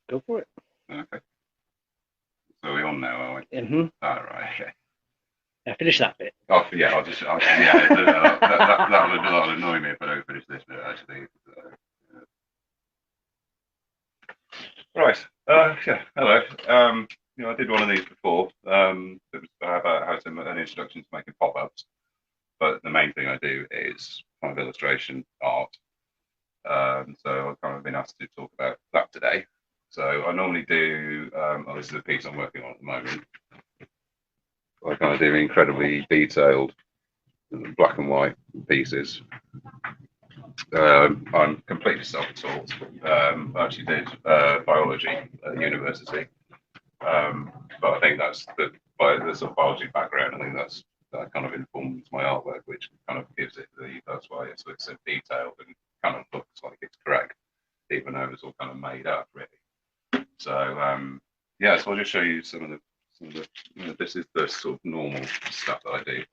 Go for it. Okay. So we're on now, are we? Mm-hmm. Oh, right. Okay. Yeah, finish that bit. Oh, yeah. Yeah. That'll annoy me if I don't finish this bit actually. Right. Yeah. Hello. I did one of these before. It was about how to an introduction to making pop-ups. But the main thing I do is kind of illustration art. So I've kind of been asked to talk about that today. So I normally do. This is a piece I'm working on at the moment. I kind of do incredibly detailed black and white pieces. I'm completely self-taught. I actually did biology at university, but I think that's by the sort of biology background. I think that kind of informs my artwork, which kind of gives it that's why it's so detailed and kind of looks like it's correct, even though it's all kind of made up, really. So yeah, so I'll just show you this is the sort of normal stuff that I do.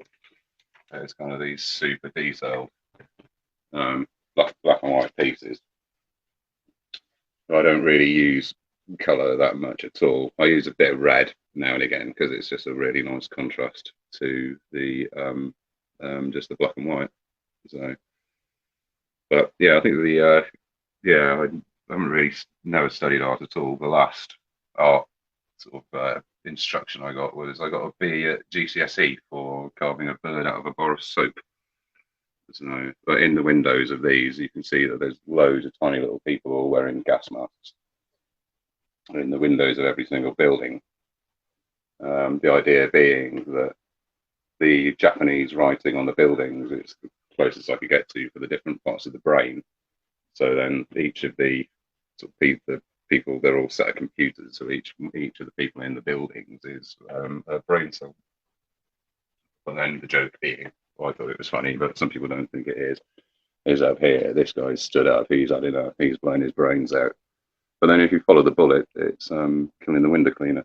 It's kind of these super detailed black and white pieces. I don't really use color that much at all. I use a bit of red now and again because it's just a really nice contrast to the just the black and white. So, but yeah, I think yeah, I haven't really never studied art at all. The last art sort of instruction I got was I got a B at GCSE for carving a bird out of a bar of soap. So, but in the windows of these, you can see that there's loads of tiny little people all wearing gas masks in the windows of every single building. The idea being that the Japanese writing on the buildings is the closest I could get to for the different parts of the brain. So then each of the sort of the people, they're all set of computers. So each of the people in the buildings is a brain cell. But then the joke being, well, I thought it was funny, but some people don't think it is up here. This guy's stood up. He's had enough. He's blown his brains out. But then if you follow the bullet, it's killing the window cleaner.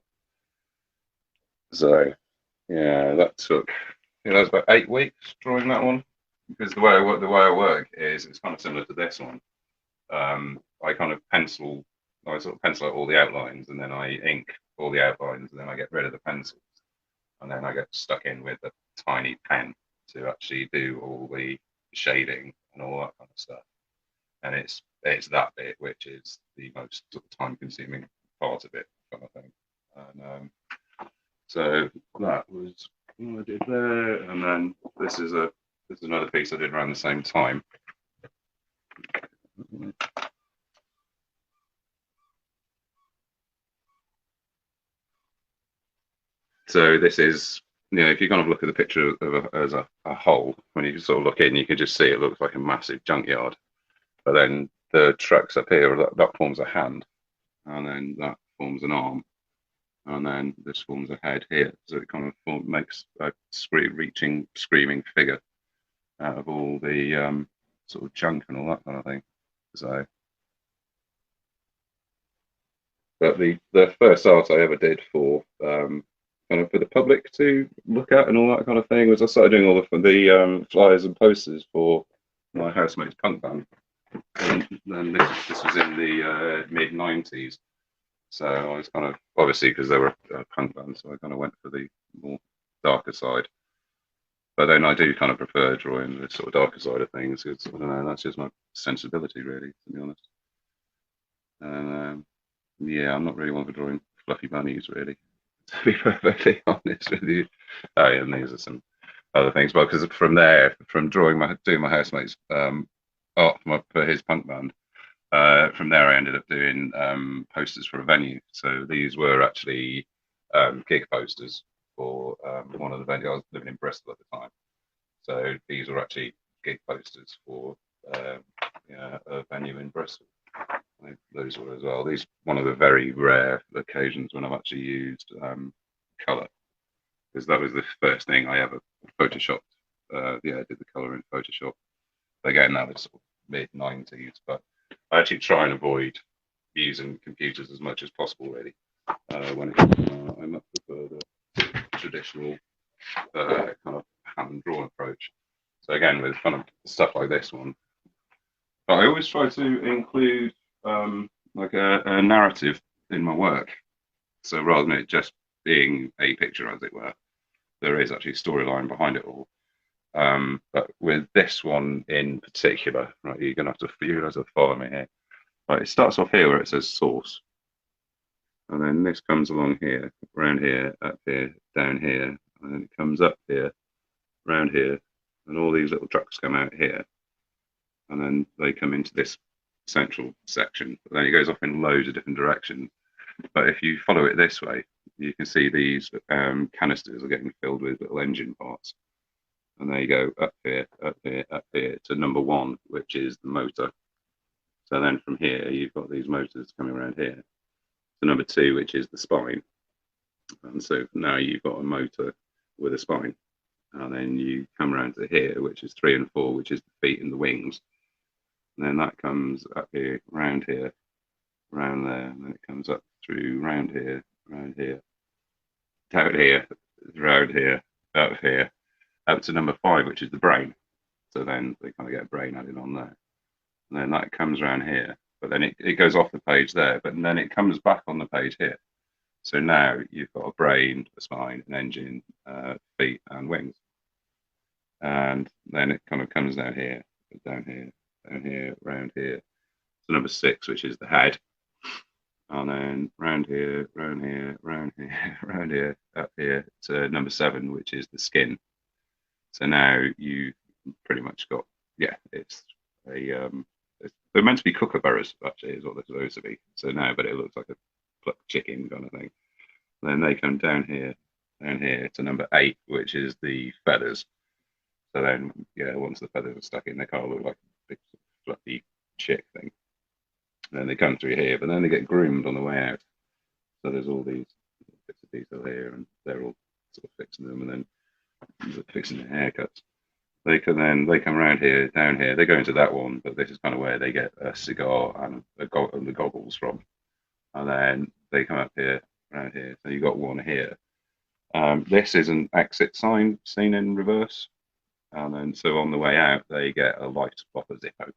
So yeah, that took that was about 8 weeks drawing that one because the way I work is it's kind of similar to this one. I kind of I sort of pencil out all the outlines and then I ink all the outlines and then I get rid of the pencils and then I get stuck in with a tiny pen to actually do all the shading and all that kind of stuff. And it's that bit which is the most sort of time consuming part of it, kind of thing. And so that was what I did there, and then this is another piece I did around the same time. So this is, if you kind of look at the picture as a whole, when you sort of look in, you can just see it looks like a massive junkyard. But then the trucks up here, that forms a hand, and then that forms an arm, and then this forms a head here. So it kind of makes a screaming figure out of all the sort of junk and all that kind of thing. So, but the first art I ever did for kind of for the public to look at and all that kind of thing was I started doing all the flyers and posters for my housemate's punk band. And then this was in the mid-90s. So I was kind of, obviously because they were a punk band, so I kind of went for the more darker side. But then I do kind of prefer drawing the sort of darker side of things because I don't know, that's just my sensibility really, to be honest. And yeah, I'm not really one for drawing fluffy bunnies really, to be perfectly honest with you. Oh, yeah, and these are some other things, but because from there, from doing my housemates art for his punk band, from there I ended up doing posters for a venue. So these were actually gig posters for one of the venues. I was living in Bristol at the time, so these were actually gig posters for a venue in Bristol. Those were as well. These one of the very rare occasions when I've actually used color, because that was the first thing I ever photoshopped. I did the color in Photoshop. But again, that was sort of mid-90s, but I actually try and avoid using computers as much as possible, really. When I much prefer the traditional kind of hand-drawn approach. So again, with kind of stuff like this one, but I always try to include like a narrative in my work. So rather than it just being a picture, as it were, there is actually a storyline behind it all. But with this one in particular, right, you're gonna have to follow me here. Right, it starts off here where it says source, and then this comes along here, around here, up here, down here, and then it comes up here, around here, and all these little trucks come out here, and then they come into this central section. But then it goes off in loads of different directions. But if you follow it this way, you can see these canisters are getting filled with little engine parts. And there you go, up here, up here, up here to number one, which is the motor. So then from here, you've got these motors coming around here to number two, which is the spine. And so now you've got a motor with a spine. And then you come around to here, which is three and four, which is the feet and the wings. And then that comes up here, round here, round there, and then it comes up through round here, down here, round here, up to number five, which is the brain. So then they kind of get brain added on there. And then that comes around here, but then it goes off the page there, but then it comes back on the page here. So now you've got a brain, a spine, an engine, feet, and wings. And then it kind of comes down here, round here. So number six, which is the head. And then round here, round here, round here, round here, up here to number seven, which is the skin. So now you've pretty much got, yeah, it's a, they're meant to be kookaburras, actually, is what they're supposed to be. So now, but it looks like a plucked chicken kind of thing. And then they come down here to number eight, which is the feathers. So then, yeah, once the feathers are stuck in, they kind of look like a big fluffy chick thing. And then they come through here, but then they get groomed on the way out. So there's all these bits of detail here, and they're all sort of fixing them, and then fixing their haircuts. They come around here, down here. They go into that one, but this is kind of where they get a cigar and the goggles from. And then they come up here, around here. So you got one here. This is an exit sign seen in reverse. And then so on the way out, they get a light off a Zippo.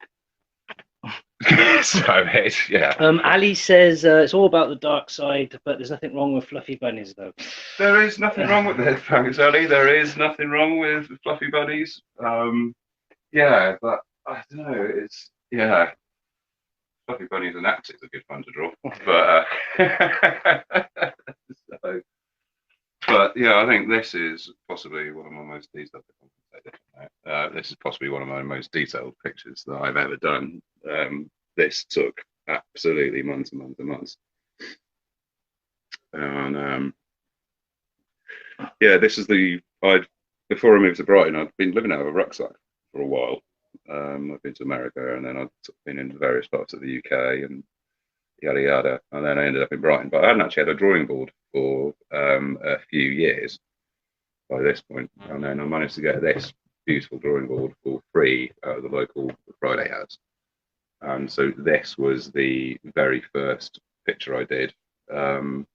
So it's, yeah. Ali says it's all about the dark side, but there's nothing wrong with fluffy bunnies, though. There is nothing wrong with it, thanks, Ali. There is nothing wrong with fluffy bunnies. Yeah, but I don't know. It's, yeah, fluffy bunnies and axes are good fun to draw. But so, but yeah, I think this is possibly one of my most detailed. This is possibly one of my most detailed pictures that I've ever done. This took absolutely months and months and months. And yeah, this is before I moved to Brighton, I'd been living out of a rucksack for a while. I've been to America, and then I've been in various parts of the UK and yada yada, and then I ended up in Brighton. But I hadn't actually had a drawing board for a few years by this point, and then I managed to get this beautiful drawing board for free out of the local Friday house. And so this was the very first picture I did on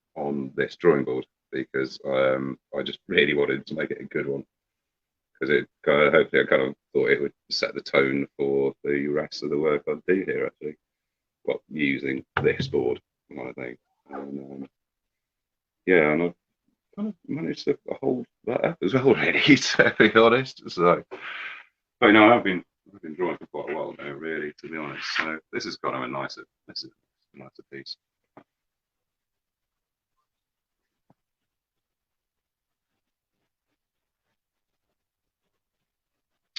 this drawing board, because I just really wanted to make it a good one, because it hopefully I kind of thought it would set the tone for the rest of the work I'd do here, actually, well, using this board kind of thing. And yeah, and I kind of managed to hold that up as well, really, to be honest. So, but no, I've been drawing for quite a while now, really, to be honest. So this is kind of a nicer piece.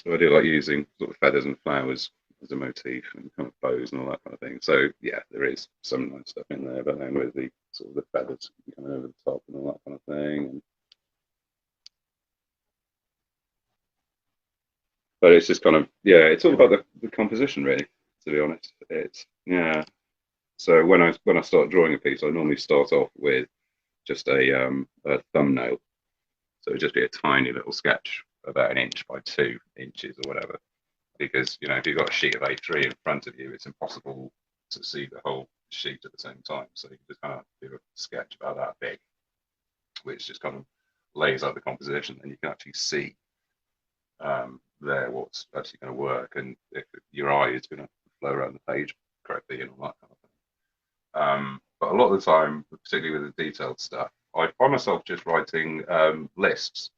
So I do like using sort of feathers and flowers as a motif, and kind of bows and all that kind of thing. So yeah, there is some nice stuff in there, but then with the sort of the feathers coming over the top and all that kind of thing. But it's just kind of, yeah, it's all about the composition, really, to be honest. It's, yeah. So when I start drawing a piece, I normally start off with just a thumbnail. So it'd just be a tiny little sketch about an inch by 2 inches or whatever. Because, if you've got a sheet of A3 in front of you, it's impossible to see the whole sheet at the same time. So you can just kind of do a sketch about that big, which just kind of lays out the composition, and you can actually see there what's actually going to work, and if your eye is going to flow around the page correctly and all that kind of thing. But a lot of the time, particularly with the detailed stuff, I find myself just writing lists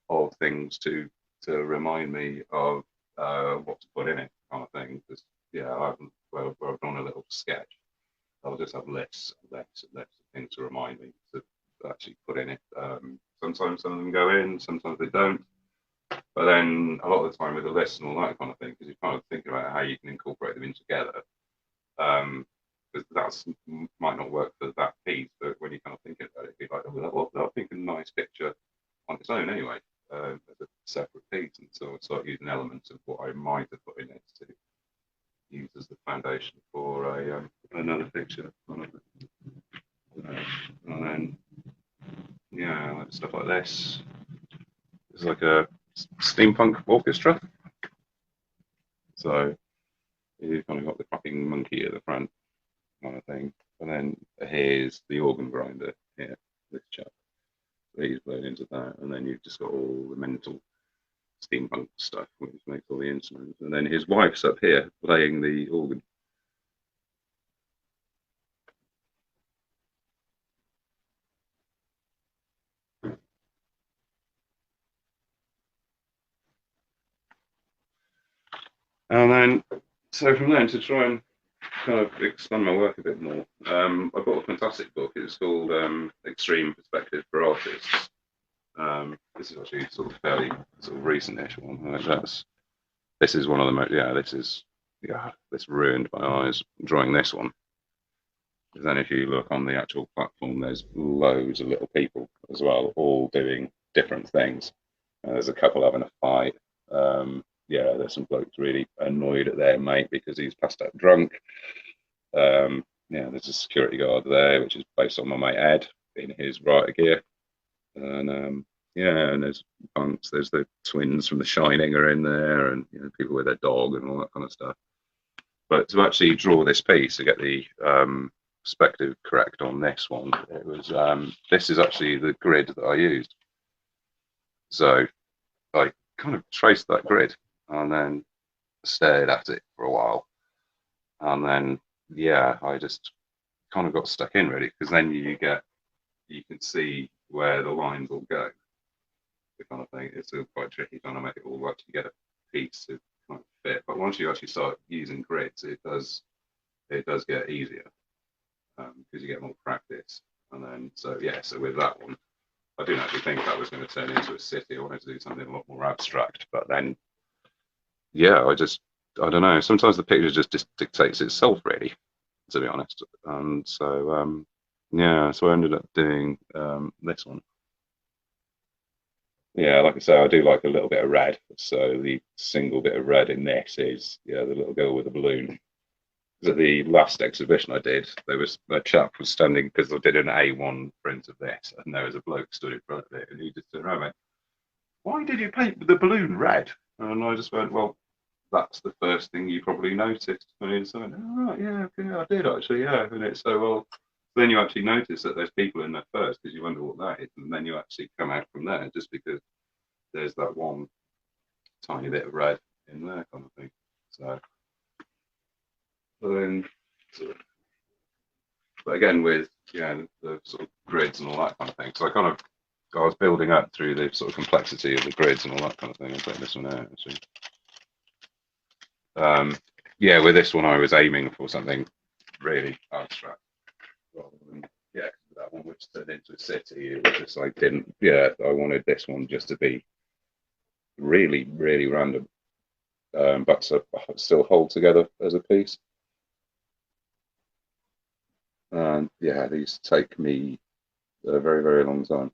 of things to remind me of what to put in it, kind of thing. Because yeah, where I've done a little sketch, I'll just have lists and lists and lists of things to remind me to actually put in it. Sometimes some of them go in, sometimes they don't. But then a lot of the time with the lists and all that kind of thing, because you're kind of thinking about how you can incorporate them in together. Because that's might not work for that piece, but when you're kind of thinking about it, you're like, oh, that'll think a nice picture on its own anyway, as a separate piece. And so I start using elements of what I might have put in it to use as the foundation for another picture. And then, yeah, like stuff like this. It's like a steampunk orchestra. So you've kind of got the clapping monkey at the front, kind of thing. And then here's the organ grinder here, this chap. So he's blown into that. And then you've just got all the mental steampunk stuff, which makes all the instruments. And then his wife's up here playing the organ. And then, so from then to try and kind of expand my work a bit more, I bought a fantastic book. It's called Extreme Perspective for Artists. This is actually sort of fairly sort of recent-ish one. This is one of the most, this ruined my eyes drawing this one. Because then if you look on the actual platform, there's loads of little people as well, all doing different things. There's a couple having a fight. There's some blokes really annoyed at their mate because he's passed out drunk. There's a security guard there, which is based on my mate Ed in his rider gear. And and there's punks, there's the twins from The Shining are in there, and people with their dog and all that kind of stuff. But to actually draw this piece to get the perspective correct on this one, it was this is actually the grid that I used. So I kind of traced that grid and then stared at it for a while, and then I just kind of got stuck in really, because then you can see where the lines will go. The kind of thing. It's still quite tricky trying to make it all work to get a piece to kind of fit. But once you actually start using grids, it does get easier because you get more practice. And then so with that one, I didn't actually think that was going to turn into a city. I wanted to do something a lot more abstract. But then I don't know. Sometimes the picture just dictates itself, really, to be honest. And so so I ended up doing this one. Yeah, like I say, I do like a little bit of red. So the single bit of red in this is the little girl with the balloon. At the last exhibition I did, there was a chap was standing because I did an A1 print of this, and there was a bloke stood in front of it, and he just turned around and went, "Why did you paint the balloon red?" And I just went, "Well, that's the first thing you probably noticed." And he just went, "Oh, right, yeah, okay, I did actually, yeah." And it's so well. Then you actually notice that there's people in there first because you wonder what that is, and then you actually come out from there just because there's that one tiny bit of red in there, kind of thing. So, then, but again with the sort of grids and all that kind of thing. So I was building up through the sort of complexity of the grids and all that kind of thing. I'll take this one out actually. With this one I was aiming for something really abstract rather than that one which turned into a city. It was just I wanted this one just to be really, really random, but to still hold together as a piece. And these take me a very, very long time.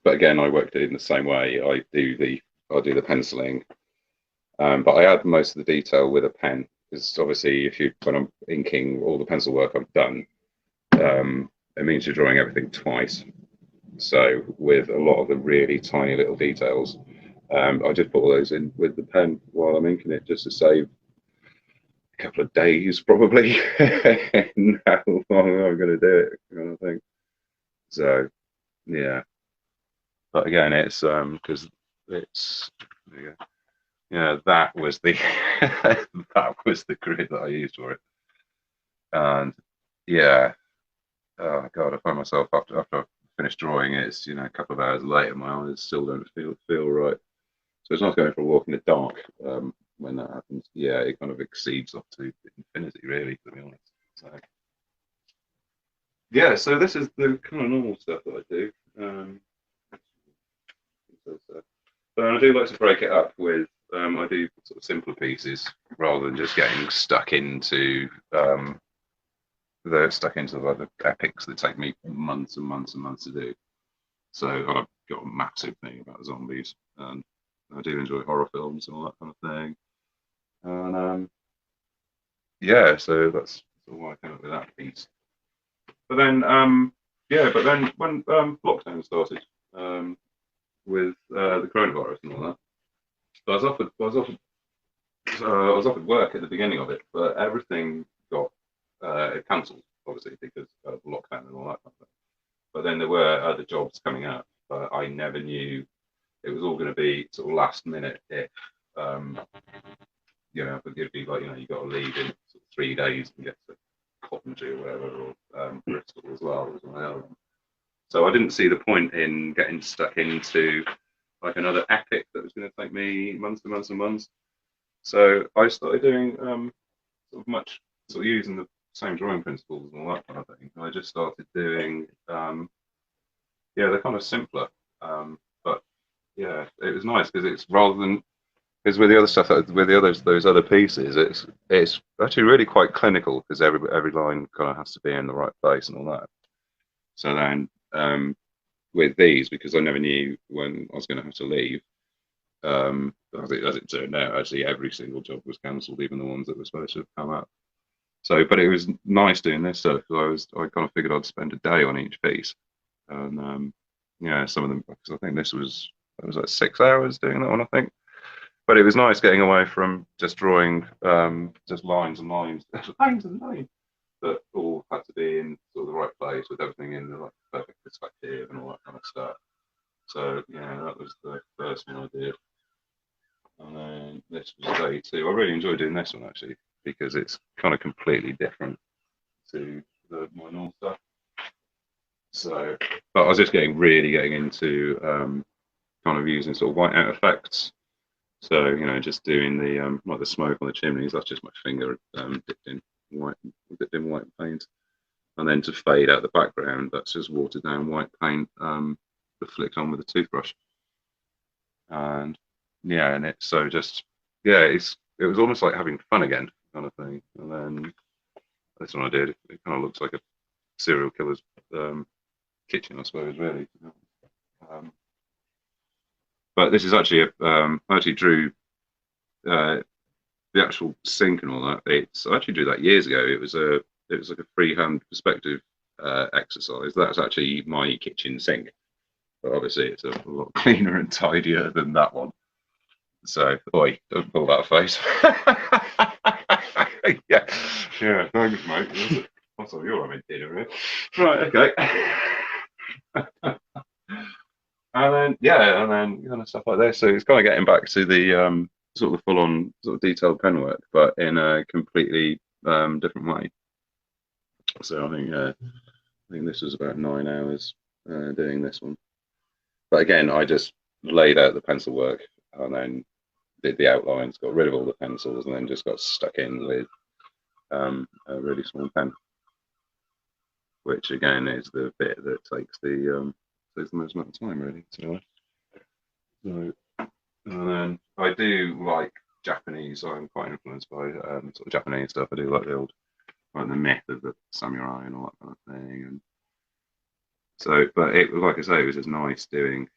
But again, I worked it in the same way. I do the penciling, but I add most of the detail with a pen, because obviously when I'm inking all the pencil work I've done, it means you're drawing everything twice. So with a lot of the really tiny little details, I just put all those in with the pen while I'm inking it, just to save a couple of days probably and how long I'm going to do it, kind of thing. So but again, it's because it's that was the that was the grid that I used for it. And yeah, oh God, I find myself after I finish drawing, it's a couple of hours later, my eyes still don't feel right. So it's nice going for a walk in the dark when that happens. Yeah, it kind of exceeds up to infinity, really, to be honest. So yeah, so this is the kind of normal stuff that I do. But I do like to break it up with I do sort of simpler pieces rather than just getting stuck into like the epics that take me months and months and months to do. So I've got a massive thing about zombies, and I do enjoy horror films and all that kind of thing. And yeah, so that's sort of why I came up with that piece. But then but then when lockdown started with the coronavirus and all that, I was offered work at the beginning of it, but everything got cancelled, obviously, because of lockdown and all that kind of thing. But then there were other jobs coming up, but I never knew it was all going to be sort of last minute if, um, it'd be like, you got to leave in sort of 3 days and get to Coventry or whatever, or Bristol as well as my own. So I didn't see the point in getting stuck into like another epic that was going to take me months and months and months. So I started doing sort of using the same drawing principles and all that kind of thing. I just started doing they're kind of simpler, but yeah, it was nice because it's rather than because with the other stuff with those other pieces, it's actually really quite clinical because every line kind of has to be in the right place and all that. So then with these, because I never knew when I was going to have to leave. As it turned out, actually every single job was cancelled, even the ones that were supposed to have come up. So, but it was nice doing this stuff because I kind of figured I'd spend a day on each piece, and some of them because I think it was like 6 hours doing that one, I think. But it was nice getting away from just drawing just lines and lines, lines and lines that all had to be in sort of the right place with everything in the like perfect perspective and all that kind of stuff. So yeah, that was the first one I did. And then this was day two. I really enjoyed doing this one actually because it's kind of completely different to my normal stuff. So, but I was just really getting into kind of using sort of whiteout effects. So just doing the like the smoke on the chimneys. That's just my finger dipped in white paint, and then to fade out the background, that's just watered down white paint flicked on with a toothbrush. And yeah, and it's so just it was almost like having fun again kind of thing. And then this one I did, it kind of looks like a serial killer's kitchen, I suppose, really. Um, but this is actually I actually drew the actual sink and all that. I actually drew that years ago. It was like a freehand perspective exercise. That's actually my kitchen sink, but obviously it's a lot cleaner and tidier than that one. So, boy, don't pull that face. yeah, thanks, mate. Also, you're having dinner, right? Right, okay. And then kind of stuff like this. So it's kind of getting back to the sort of full-on sort of detailed penwork, but in a completely different way. So I think this was about 9 hours doing this one. But again, I just laid out the pencil work and then did the outlines, got rid of all the pencils, and then just got stuck in with a really small pen, which again is the bit that takes the most amount of time, really. So and then I do like Japanese. I'm quite influenced by sort of Japanese stuff. I do like like the myth of the samurai and all that kind of thing. And so, but it like I say, it was just nice doing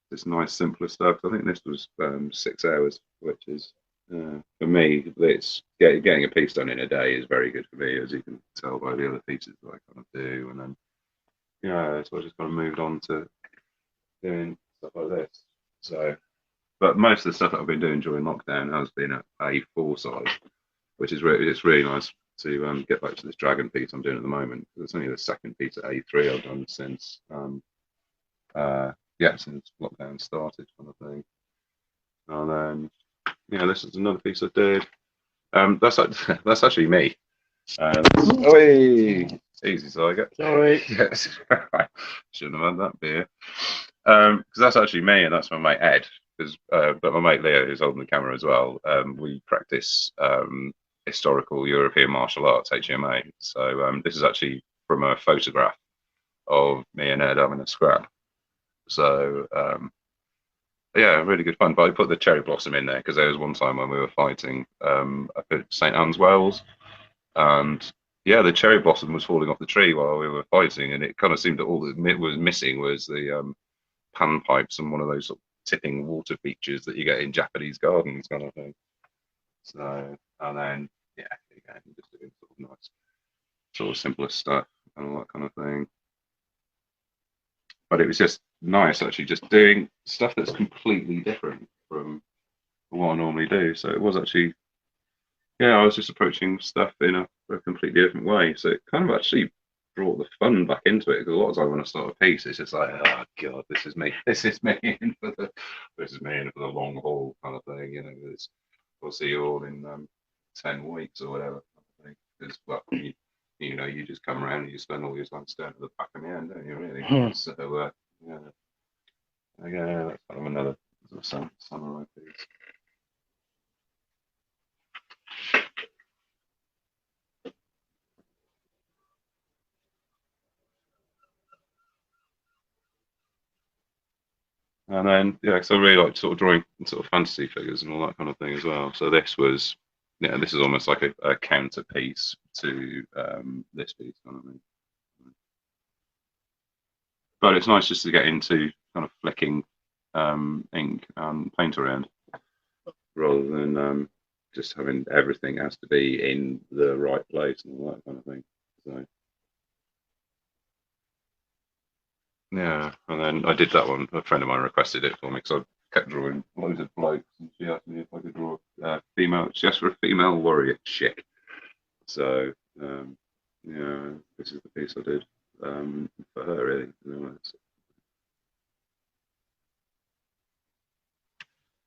this nice simpler stuff. I think this was 6 hours, which is for me, it's getting a piece done in a day is very good for me, as you can tell by the other pieces that I kind of do. And then so I just kind of moved on to doing stuff like this. So, but most of the stuff that I've been doing during lockdown has been at A4 size, which is it's really nice to get back to this dragon piece I'm doing at the moment. It's only the second piece at A3 I've done since since lockdown started, kind of thing. And then this is another piece I did. That's actually me. Oh, easy, so I get. Sorry. Yes, shouldn't have had that beer. Because that's actually me, and that's my mate Ed. Because, but my mate Leo, who's holding the camera as well. We practice historical European martial arts (HMA). So this is actually from a photograph of me and Ed having a scrap. So yeah, really good fun. But I put the cherry blossom in there because there was one time when we were fighting up at St Anne's Wells, and yeah, the cherry blossom was falling off the tree while we were fighting, and it kind of seemed that all that was missing was the pan pipes and one of those sort of tipping water features that you get in Japanese gardens, kind of thing. So, and then yeah, again, just doing sort of nice, sort of simplest stuff and all that kind of thing. But it was just nice actually, just doing stuff that's completely different from what I normally do. So it was actually, yeah, I was just approaching stuff in a completely different way. So it kind of actually brought the fun back into it. Because a lot of times when I start a piece, it's just like, oh god, this is me, this is me in for the, this is me in for the long haul kind of thing. You know, it's, we'll see you all in 10 weeks or whatever. Because well, you know, you just come around and you spend all your time staring at the back of the end, don't you? Really? So yeah, yeah, that's kind of another sort of samurai piece. And then, yeah, so I really like sort of drawing sort of fantasy figures and all that kind of thing as well. So this was, yeah, this is almost like a counter piece to this piece kind of thing. But it's nice just to get into kind of flicking ink and paint around rather than just having everything has to be in the right place and all that kind of thing. So yeah, and then I did that one. A friend of mine requested it for me because I kept drawing loads of blokes, and she asked me if I could draw female. She asked for a female warrior chick. So yeah, this is the piece I did for her, really.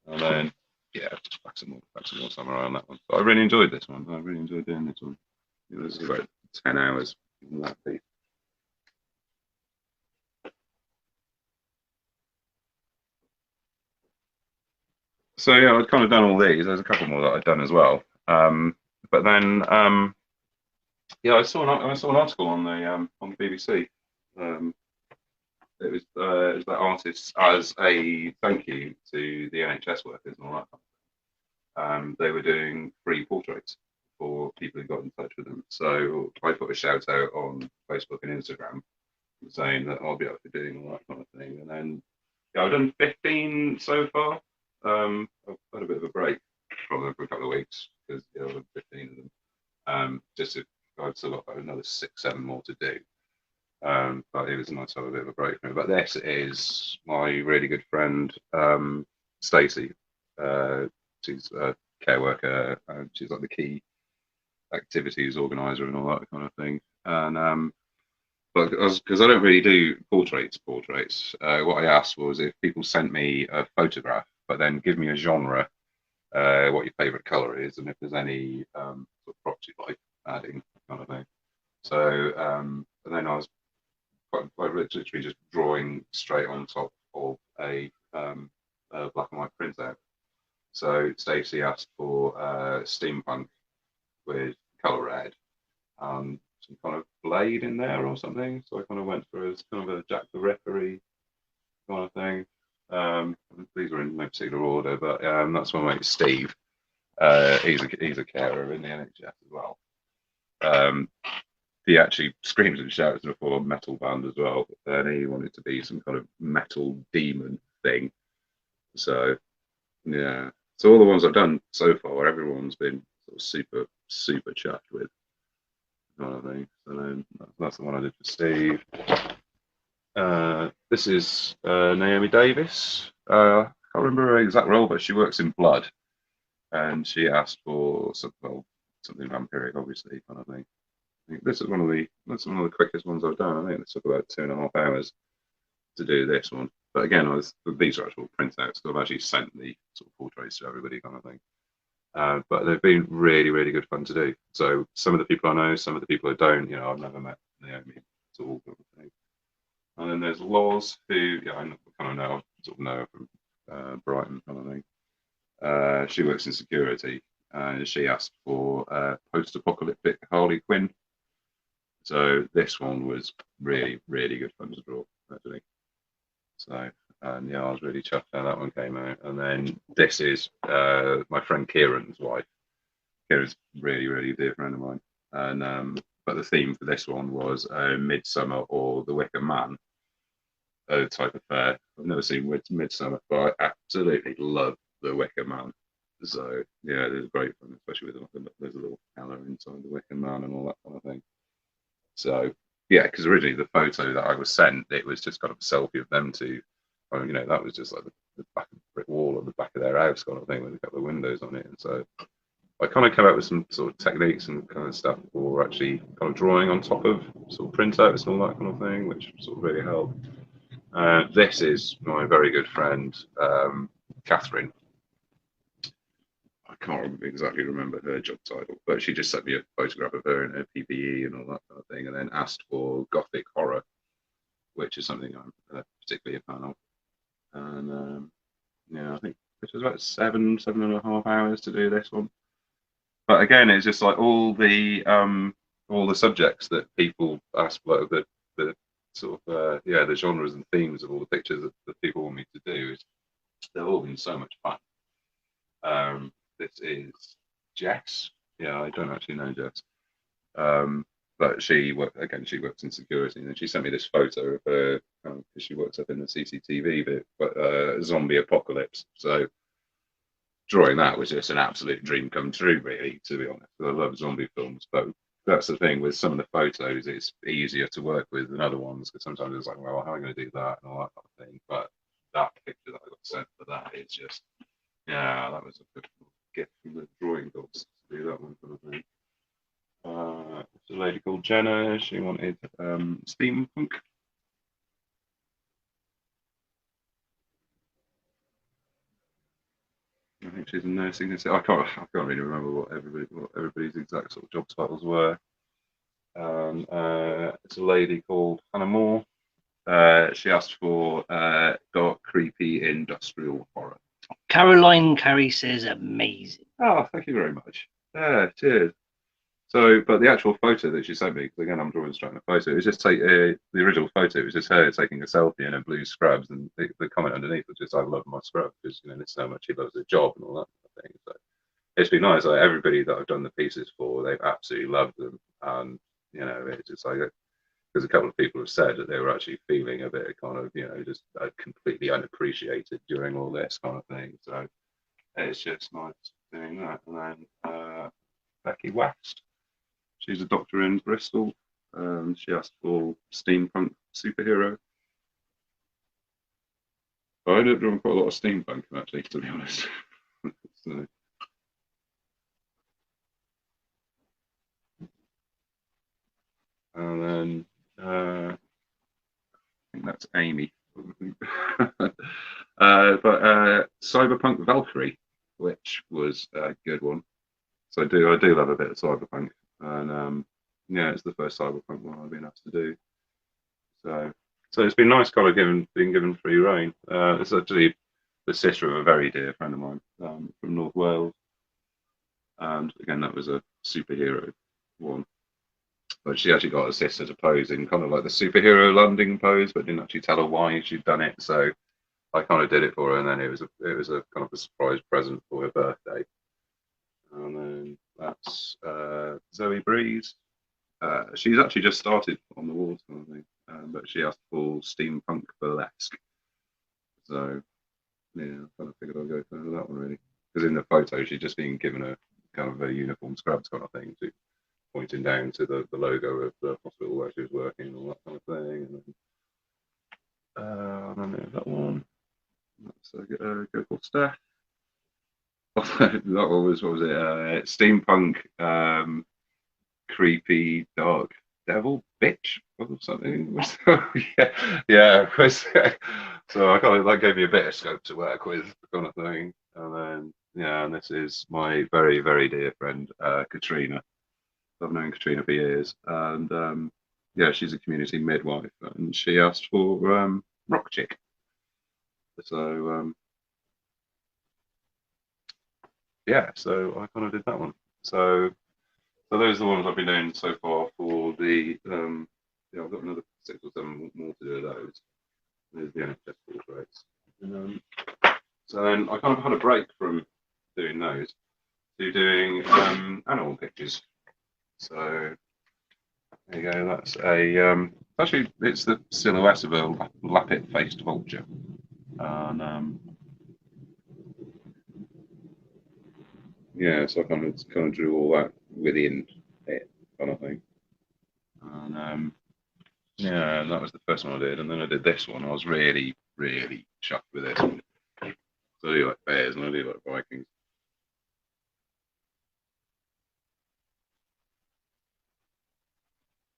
And then yeah, just back some more samurai on that one. But I really enjoyed this one. I really enjoyed doing this one. You know, this is about 10 hours on that piece. So yeah, I'd kind of done all these. There's a couple more that I'd done as well. But then yeah, I saw an article on the BBC. Um, it was that artists as a thank you to the NHS workers and all that. They were doing free portraits for people who got in touch with them. So I put a shout out on Facebook and Instagram saying that I'll be up for doing all that kind of thing. And then yeah, I've done 15 so far. I've had a bit of a break from them for a couple of weeks because yeah, I've done 15 of them. Just to, I've still got another 6, 7 more to do. But it was nice to have a bit of a break from it. But this is my really good friend, Stacey. She's a care worker. She's like the key activities organizer and all that kind of thing. And but because I don't really do portraits, what I asked was if people sent me a photograph, but then give me a genre, what your favorite color is, and if there's any sort of props you like adding, kind of thing. So and then I was quite literally just drawing straight on top of a black and white printout. So Stacey asked for steampunk with color red, some kind of blade in there or something. So I kind of went for as kind of a Jack the Ripper kind of thing. These are in no particular order, but that's my mate Steve. He's a carer in the NHS as well. He actually screams and shouts in a full-on metal band as well, and he wanted to be some kind of metal demon thing. So yeah, so all the ones I've done so far, everyone's been sort of super chuffed with kind of thing. So then that's the one I did for Steve. This is Naomi Davis. I can't remember her exact role, but she works in blood, and she asked for something vampiric, obviously, kind of thing. I think this is one of the quickest ones I've done. I think it took about 2.5 hours to do this one. But again, these are actual printouts. So I've actually sent the sort of portraits to everybody, kind of thing. But they've been really, really good fun to do. So some of the people I know, some of the people I don't, I've never met Naomi at all. And then there's Loz, who, I kind of know, sort of know her from Brighton kind of thing. She works in security, and she asked for post-apocalyptic Harley Quinn. So this one was really, really good fun to draw, actually. So, and I was really chuffed how that one came out. And then this is my friend Kieran's wife. Kieran's really, really dear friend of mine. And but the theme for this one was Midsummer or The Wicker Man type of fair. I've never seen Midsummer, but I absolutely love The Wicker Man. So yeah, it was great fun, especially with there's a little color inside the Wicker Man and all that kind of thing. So yeah, because originally the photo that I was sent, it was just kind of a selfie of them two. That was just like the back of the brick wall or the back of their house kind of thing with a couple of windows on it. And so I kind of came up with some sort of techniques and kind of stuff for actually kind of drawing on top of sort of printouts and all that kind of thing, which sort of really helped. This is my very good friend, Catherine. I can't exactly remember her job title, but she just sent me a photograph of her in her PPE and all that kind of thing, and then asked for Gothic horror, which is something I'm particularly a fan of. And I think it was about 7.5 hours to do this one. But again, it's just like all the subjects that people ask, like the sort of the genres and themes of all the pictures that people want me to do. They've all been so much fun. This is Jess. Yeah, I don't actually know Jess. But she works in security, and she sent me this photo of her because she works up in the CCTV bit, but zombie apocalypse. So drawing that was just an absolute dream come true, really, to be honest. I love zombie films, but that's the thing with some of the photos, it's easier to work with than other ones because sometimes it's like, well, how am I going to do that and all that kind of thing. But that picture that I got sent for that is just, yeah, that was a good gift from the drawing gods to do that one kind of thing. There's a lady called Jenna. She wanted steampunk. I think she's a nursing assistant. I can't really remember what everybody's exact sort of job titles were. It's a lady called Hannah Moore. She asked for dark, creepy, industrial horror. Caroline Carey says amazing. Oh, thank you very much. Yeah, cheers. So, but the actual photo that she sent me, because again, I'm drawing straight on a photo, it was just the original photo. It was just her taking a selfie in her blue scrubs, and the comment underneath was just, "I love my scrubs," because there's so much she loves her job and all that kind of thing. So it's been nice. Like everybody that I've done the pieces for, they've absolutely loved them, and it's just like because a couple of people have said that they were actually feeling a bit of kind of just completely unappreciated during all this kind of thing. So it's just nice doing that. And then Becky West. She's a doctor in Bristol. She asked for steampunk superhero. I ended up drawing quite a lot of steampunk, actually, to be honest. So, and then I think that's Amy. But Cyberpunk Valkyrie, which was a good one. So I do love a bit of cyberpunk, and it's the first cyberpunk one I've been asked to do. So it's been nice, kind of being given free reign. It's actually the sister of a very dear friend of mine from North Wales, and again that was a superhero one. But she actually got her sister to pose in kind of like the superhero landing pose, but didn't actually tell her why she'd done it. So I kind of did it for her, and then it was a kind of a surprise present for her birthday. And then that's Zoe Breeze. She's actually just started on the water, I think, but she asked for steampunk burlesque. So yeah, I kind of figured I'd go for that one really, because in the photo she's just being given a kind of a uniform scrubs kind of thing, pointing down to the logo of the hospital where she was working and all that kind of thing. And then that one. That's go for Steph. That one was, what was it? Steampunk, creepy, dark devil bitch or something. Yeah. So I kind of that gave me a bit of scope to work with, kind of thing. And then Yeah, and this is my very, very dear friend, Katrina. I've known Katrina for years, and yeah, she's a community midwife, and she asked for rock chick. So yeah, so I kind of did that one. So those are the ones I've been doing so far for the yeah, I've got another 6 or 7 more to do of those. There's the NHS horse race. And, so then I kind of had a break from doing those to doing animal pictures. So there you go. That's a actually it's the silhouette of a lappet-faced vulture, and yeah, so I kind of drew all that within it, kind of thing. And yeah, that was the first one I did, and then I did this one. I was really, really chuffed with this one. So I do like bears and I do like Vikings.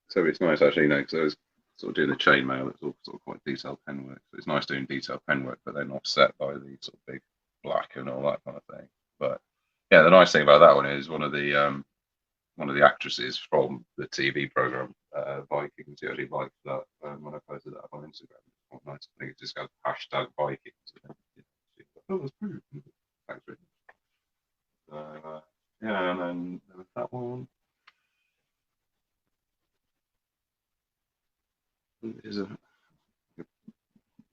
So it's nice actually, you know, because I was sort of doing the chainmail. It's all sort of quite detailed pen work. So it's nice doing detailed pen work, but then offset by the sort of big black and all that kind of thing. But yeah, the nice thing about that one is one of the actresses from the TV program Vikings. She actually liked that when I posted that up on Instagram. It's quite nice. I think it just got hashtag Vikings. Oh, that's brilliant. Thanks, Rick. Yeah, and then there was that one. Is a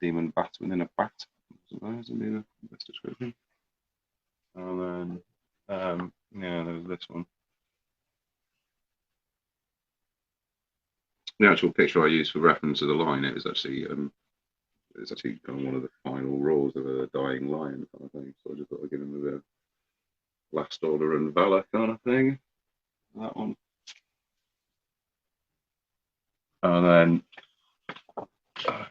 demon bat within a bat. That's the best description. And then, yeah, there was this one. The actual picture I used for reference to the line, it was actually kind of one of the final roars of a dying lion kind of thing. So I just thought I'd give him a bit of last order and valor kind of thing. That one. And then, yeah,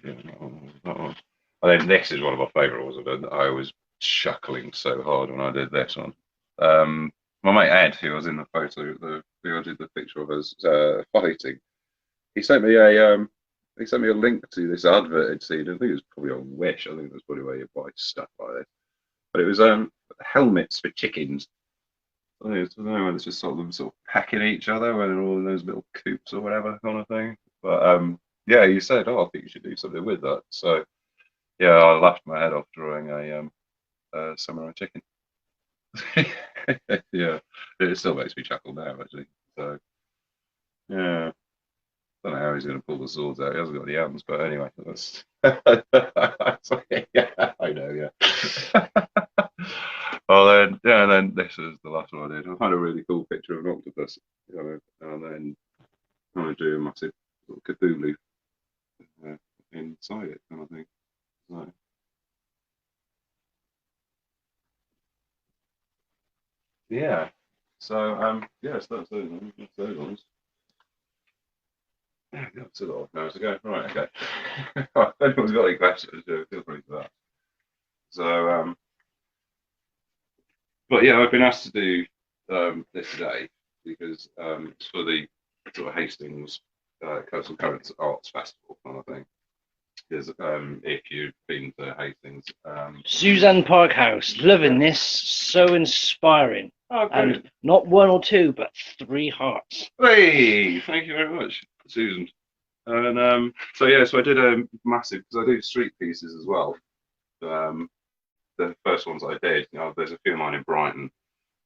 that one. And then this is one of my favourite ones I've done. I was chuckling so hard when I did this one. My mate Ed, who was in the photo, who I did the picture of us fighting, he sent me a link to this advert I'd seen. I think it was probably on Wish. I think that's probably where you buy stuff like this. But it was helmets for chickens. I don't know, it's just sort of pecking each other when they're all in those little coops or whatever kind of thing. But yeah, you said, oh, I think you should do something with that. So yeah, I laughed my head off drawing a samurai chicken. Yeah, it still makes me chuckle now actually. So yeah, don't know how he's going to pull the swords out. He hasn't got the arms, but anyway, that's. Yeah, I know. Yeah. Well then, yeah, and then this is the last one I did. I had a really cool picture of an octopus, and then kind of do a massive sort of Cthulhu uh, inside it, kind of thing. So, yeah. So yeah, so that's those ones. That's those ones. Yeah, that's a lot of hours ago. Right, okay. If anyone's got any questions, feel free to that. So but yeah, I've been asked to do this today because it's for the sort of Hastings Coastal Currents Arts Festival kind of thing. Because if you've been to Hastings, Suzanne Parkhouse, loving this, so inspiring. oh, And not one or two, but 3 hearts. hey, thank you very much, Susan. And so yeah, so I did a massive because I do street pieces as well. Um, the first ones I did, there's a few of mine in Brighton.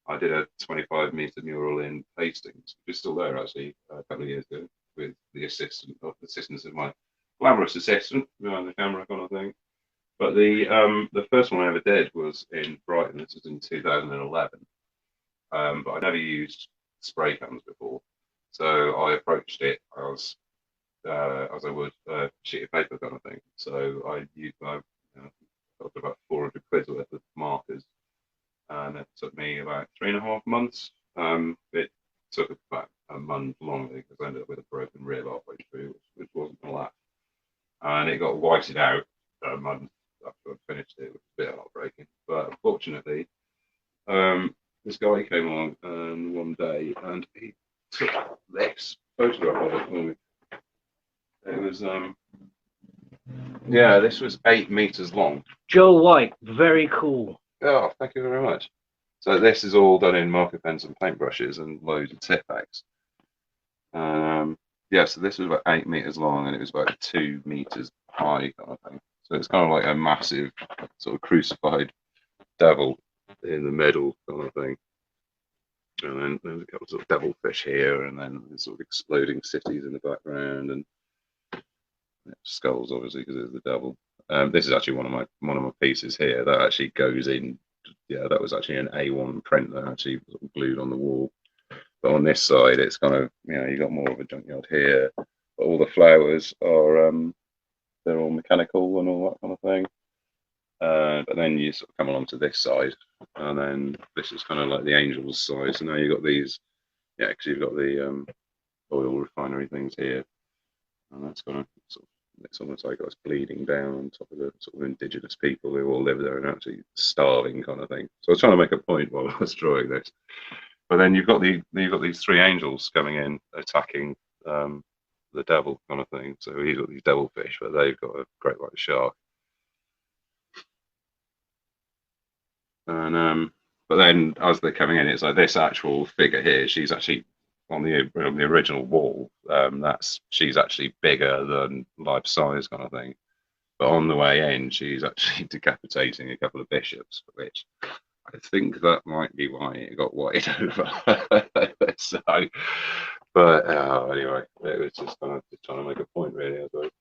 I did a 25-meter mural in Hastings, which is still there actually, a couple of years ago, with the assistance of my glamorous assistant behind the camera kind of thing. But the first one I ever did was in Brighton. This was in 2011. But I never used spray cans before, so I approached it as I would a sheet of paper kind of thing. So I got about 400 quid worth of markers, and it took me about 3.5 months. It took about a month longer because I ended up with a broken rib halfway through, which wasn't going to last. And it got whited out a month after I finished it, which was a bit heartbreaking. But unfortunately, this guy came along one day and he took this photograph of it for me. It was yeah, this was 8 meters long. Joe White, very cool. Oh, thank you very much. So this is all done in marker pens and paintbrushes and loads of tip packs. Yeah, so this was about 8 meters long and it was about 2 meters high kind of thing. So it's kind of like a massive sort of crucified devil in the middle kind of thing. And then there's a couple of sort of devilfish here, and then there's sort of exploding cities in the background, and skulls obviously because it's the devil. This is actually one of my pieces here that actually goes in. Yeah, that was actually an A1 print that actually sort of glued on the wall. But on this side, it's kind of you got more of a junkyard here. But all the flowers are they're all mechanical and all that kind of thing. But then you sort of come along to this side, and then this is kind of like the angels side. So now you've got these, yeah, because you've got the oil refinery things here, and that's kind of sort of it's almost like it's bleeding down on top of the sort of indigenous people who all live there and actually starving kind of thing. So I was trying to make a point while I was drawing this. But then you've got these three angels coming in attacking the devil kind of thing. So he's got these devilfish, but they've got a great white shark. And but then as they're coming in, it's like this actual figure here. She's actually on the original wall. She's actually bigger than life size kind of thing. But on the way in, she's actually decapitating a couple of bishops, which I think that might be why it got white over. So, but anyway, it was just kind of just trying to make a point, really. I suppose.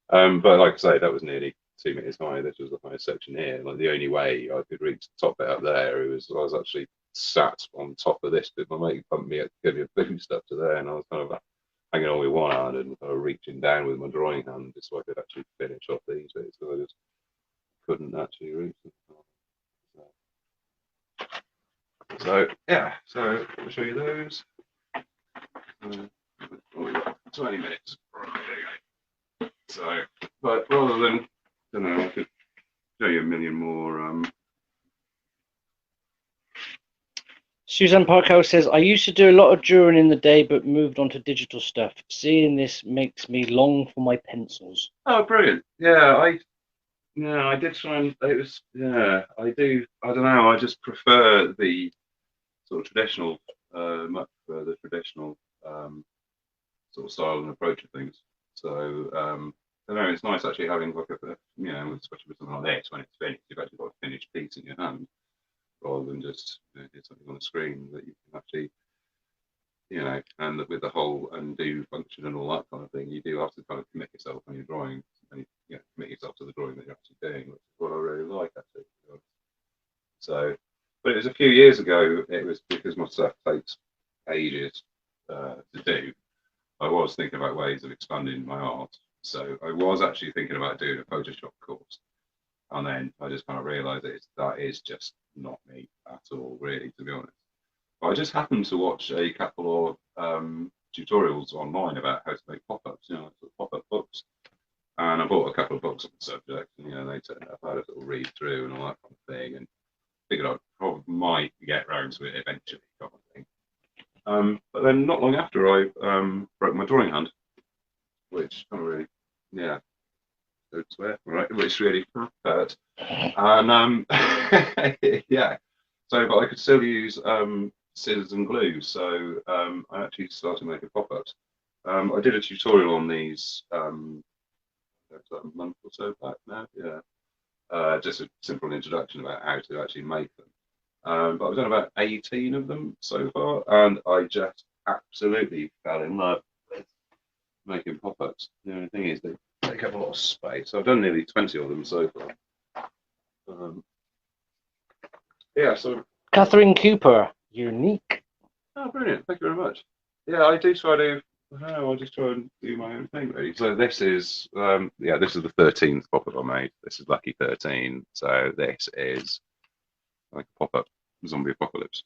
But like I say, that was nearly 2 meters high. This was the highest section here. Like the only way I could reach the top bit up there, I was actually sat on top of this bit. My mate bumped me up to give me a boost up to there, and I was kind of hanging on with one hand and kind of reaching down with my drawing hand just so I could actually finish off these bits. So I just couldn't actually reach them. So yeah, so I'll show you those. 20 minutes. Right, so, but rather than, I don't know, I could show you a million more. Suzanne Parkhouse says, I used to do a lot of drawing in the day, but moved on to digital stuff. Seeing this makes me long for my pencils. Oh, brilliant! I did try and it was I do. I don't know. I just prefer the sort of traditional, much prefer the traditional sort of style and approach of things. So I don't know. It's nice actually having like especially with something like this when it's finished, you've actually got a finished piece in your hand rather than just something on the screen that you can actually and with the whole undo function and all that kind of thing, you do have to kind of commit yourself when you're drawing, and commit yourself to the drawing that you're actually doing, which is what I really like actually. So, but it was a few years ago. It was because my stuff takes ages to do. I was thinking about ways of expanding my art, so I was actually thinking about doing a Photoshop course, and then I just kind of realised that is just not me at all, really, to be honest. I just happened to watch a couple of tutorials online about how to make pop-ups, pop-up books. And I bought a couple of books on the subject, and they turned up. I had a little read through and all that kind of thing, and figured I probably might get round to it eventually, kind of thing. But then not long after, I broke my drawing hand, which kind of really, don't swear, right? Which really hurt. And yeah, so but I could still use scissors and glue. So I actually started making pop-ups. I did a tutorial on these a month or so back now. Yeah, just a simple introduction about how to actually make them. But I've done about 18 of them so far, and I just absolutely fell in love with making pop-ups. The only thing is they take up a lot of space. So I've done nearly 20 of them so far. Yeah, so Catherine Cooper, unique. oh, brilliant! Thank you very much. Yeah, I do try to. I just try and do my own thing, really. So this is, this is the 13th pop-up I made. This is Lucky 13. So this is like a pop-up zombie apocalypse.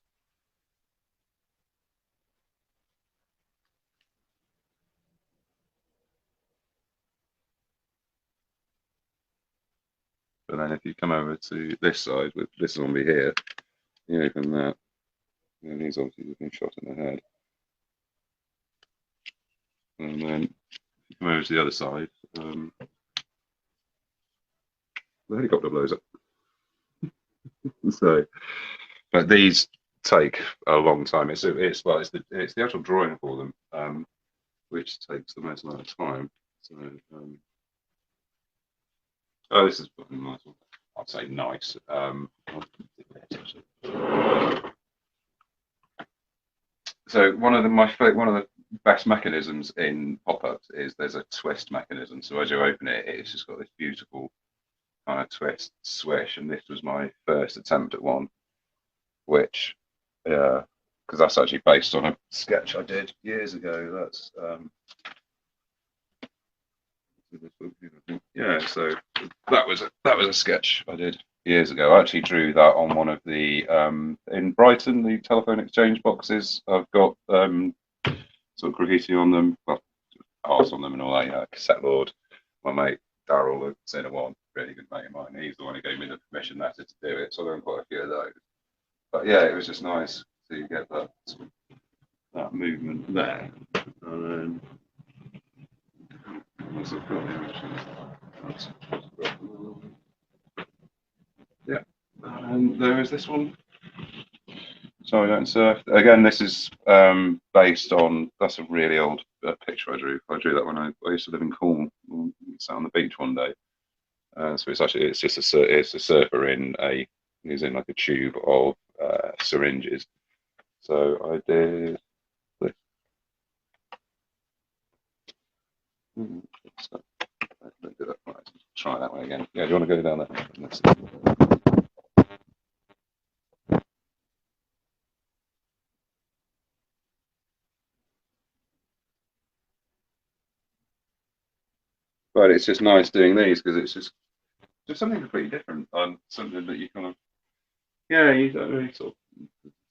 But then if you come over to this side with this zombie here, you open that, and he's obviously been shot in the head. And then if you come over to the other side, the helicopter blows up. So But these take a long time. It's the actual drawing for them, which takes the most amount of time. So oh, this is a nice one. I'd say nice. So one of the best mechanisms in pop-ups is there's a twist mechanism. So as you open it, it's just got this beautiful kind of twist swish, and this was my first attempt at one, which because that's actually based on a sketch I did years ago. That's yeah. So that was a sketch I did years ago. I actually drew that on one of the in Brighton, the telephone exchange boxes. I've got sort of graffiti on them, well, art on them and all that. You know, cassette lord. My mate Daryl, the Cinema One, really good mate of mine. He's the one who gave me the permission letter to do it. So I've done quite a few of those. But yeah, it was just nice to get that movement there. And then yeah, and there is this one. So I don't surf. Again, this is based on, that's a really old picture I drew. I drew that when I used to live in Cornwall. Sat on the beach one day. So it's just it's a surfer he's in like a tube of syringes. So I did this. Try that one again. Yeah, do you want to go down there? But it's just nice doing these because it's just something completely different on something that you kind of you don't really sort of